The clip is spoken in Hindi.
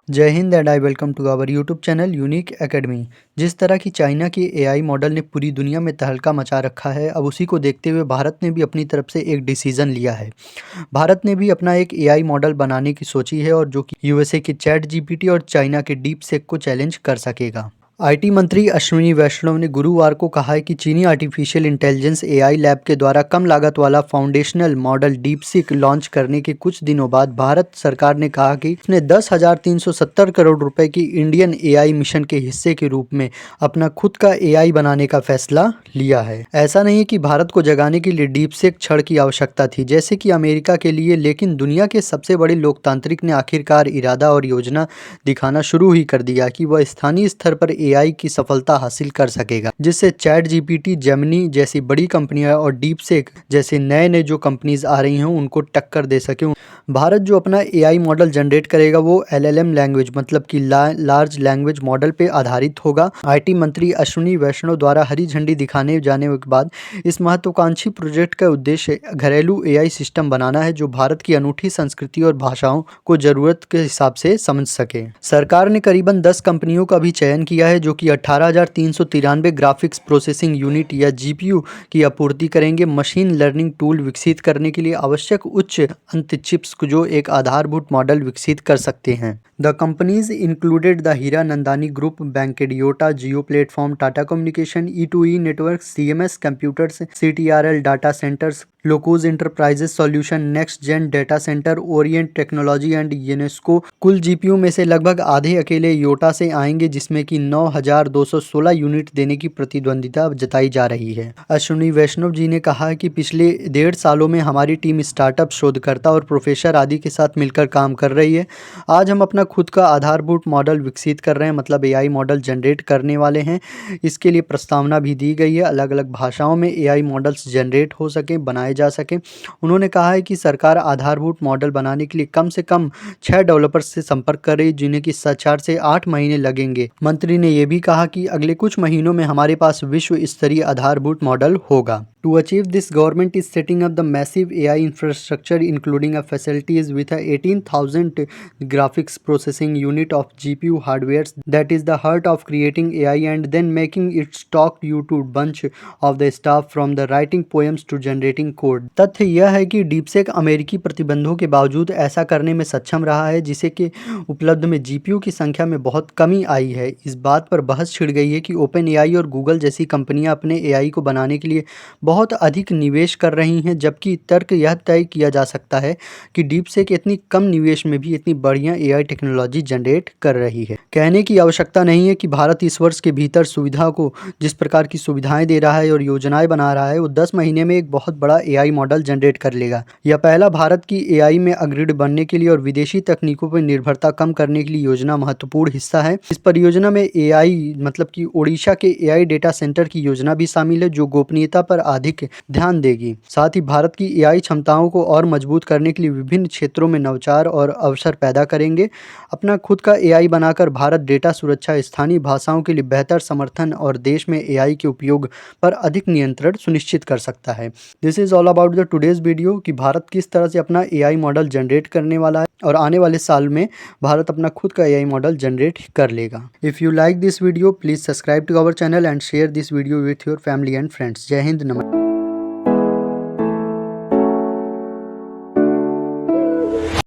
जय Hind and I welcome to our YouTube channel Unique Academy. जिस तरह की चाइना की एआई मॉडल ने पूरी दुनिया में तहलका मचा रखा है, अब उसी को देखते हुए भारत ने भी अपनी तरफ से एक डिसीजन लिया है। भारत ने भी अपना एक एआई मॉडल बनाने की सोची है और जो कि यूएसए की चैट जीपीटी और चाइना के डीप सेक को चैलेंज कर सकेगा। आईटी मंत्री अश्विनी वैष्णव ने गुरुवार को कहा है कि चीनी आर्टिफिशियल इंटेलिजेंस एआई लैब के द्वारा कम लागत वाला फाउंडेशनल मॉडल डीपसीक लॉन्च करने के कुछ दिनों बाद भारत सरकार ने कहा कि उसने 10,370 करोड़ रुपए की इंडियन एआई मिशन के हिस्से के रूप में अपना खुद का एआई बनाने का फैसला लिया है। ऐसा नहीं है कि भारत को जगाने के लिए डीपसीक क्षण की आवश्यकता थी जैसे कि अमेरिका के लिए, लेकिन दुनिया के सबसे बड़े लोकतांत्रिक ने आखिरकार इरादा और योजना दिखाना शुरू ही कर दिया कि वह स्थानीय स्तर पर एआई की सफलता हासिल कर सकेगा, जिससे चैट जीपीटी, जेमिनी जैसी बड़ी कंपनियां और डीपसेक जैसे नए नए जो कंपनीज आ रही हैं उनको टक्कर दे सके। भारत जो अपना एआई मॉडल जनरेट करेगा वो एलएलएम लैंग्वेज मतलब कि लार्ज लैंग्वेज मॉडल पे आधारित होगा। आईटी मंत्री अश्विनी वैष्णव द्वारा हरी झंडी दिखाने जाने के बाद इस महत्वाकांक्षी प्रोजेक्ट का उद्देश्य घरेलू एआई सिस्टम बनाना है जो भारत की अनूठी संस्कृति और भाषाओं को जरूरत के हिसाब से समझ सके। सरकार ने करीबन 10 कंपनियों का भी चयन किया है जो कि 18,393 ग्राफिक्स प्रोसेसिंग यूनिट या जीपीयू की आपूर्ति करेंगे मशीन लर्निंग टूल विकसित करने के लिए आवश्यक उच्च अंत चिप्स जो एक आधारभूत मॉडल विकसित कर सकते हैं। The companies included the Hiranandani group, बैंकेडियोटा, जियो प्लेटफॉर्म, टाटा कम्युनिकेशन, ई2ई network, CMS computers, CTRL data centres, Locuz enterprises solution, next gen data centre, orient technology and UNESCO. कुल जीपीयू में से लगभग आधे अकेले योटा से आएंगे जिसमें कि 9,216 यूनिट देने की प्रतिद्वंदिता जताई जा रही है। अश्विनी वैष्णव जी ने कहा कि पिछले 1.5 सालों में हमारी टीम स्टार्टअप, शोधकर्ता और प्रोफेसर आदि के साथ मिलकर काम कर रही है। आज हम अपना खुद का आधारभूत मॉडल विकसित कर रहे हैं, मतलब एआई मॉडल जनरेट करने वाले हैं। इसके लिए प्रस्तावना भी दी गई है, अलग अलग भाषाओं में एआई मॉडल्स जनरेट हो सके, बनाए जा सके। उन्होंने कहा है कि सरकार आधारभूत मॉडल बनाने के लिए कम से कम 6 डेवलपर्स से संपर्क कर रही जिन्हें कि 4 से 8 महीने लगेंगे। मंत्री ने यह भी कहा कि अगले कुछ महीनों में हमारे पास विश्व स्तरीय आधारभूत मॉडल होगा। To achieve this, government is setting up the massive AI infrastructure, including a facilities with a 18,000 graphics processing unit of GPU hardware that is the heart of creating AI, and then making it talk you to bunch of the staff from the writing poems to generating code। तथ्य यह है कि डीपसेक अमेरिकी प्रतिबंधों के बावजूद ऐसा करने में सक्षम रहा है जिसे कि उपलब्ध में जीपीयू की संख्या में बहुत कमी आई है। इस बात पर बहस छिड़ गई है कि ओपन एआई और गूगल जैसी कंपनियां अपने एआई को बनाने के लिए बहुत अधिक निवेश कर रही हैं, जबकि तर्क यह तय किया जा सकता है कि डीपसेक इतनी कम निवेश में भी इतनी बढ़िया एआई टेक्नोलॉजी जनरेट कर रही है। कहने की आवश्यकता नहीं है कि भारत इस वर्ष के भीतर सुविधा को जिस प्रकार की सुविधाएं दे रहा है और योजनाएं बना रहा है वो 10 महीने में एक बहुत बड़ा एआई मॉडल जनरेट कर लेगा। यह पहला भारत की एआई में अग्रणी बनने के लिए और विदेशी तकनीकों पर निर्भरता कम करने के लिए योजना महत्वपूर्ण हिस्सा है। इस परियोजना में एआई मतलब कि ओडिशा के एआई डेटा सेंटर की योजना भी शामिल है जो गोपनीयता पर अधिक ध्यान देगी। साथ ही भारत की एआई क्षमताओं को और मजबूत करने के लिए विभिन्न क्षेत्रों में नवाचार और अवसर पैदा करेंगे। अपना खुद का एआई बनाकर भारत डेटा सुरक्षा, स्थानीय भाषाओं के लिए बेहतर समर्थन और देश में एआई के उपयोग पर अधिक नियंत्रण सुनिश्चित कर सकता है। This is all about the today's video कि भारत किस तरह से अपना एआई मॉडल जनरेट करने वाला है और आने वाले साल में भारत अपना खुद का एआई मॉडल जनरेट कर लेगा। If you like this video please subscribe to our channel and share this video with your family and friends. जय हिंद, नमस्कार।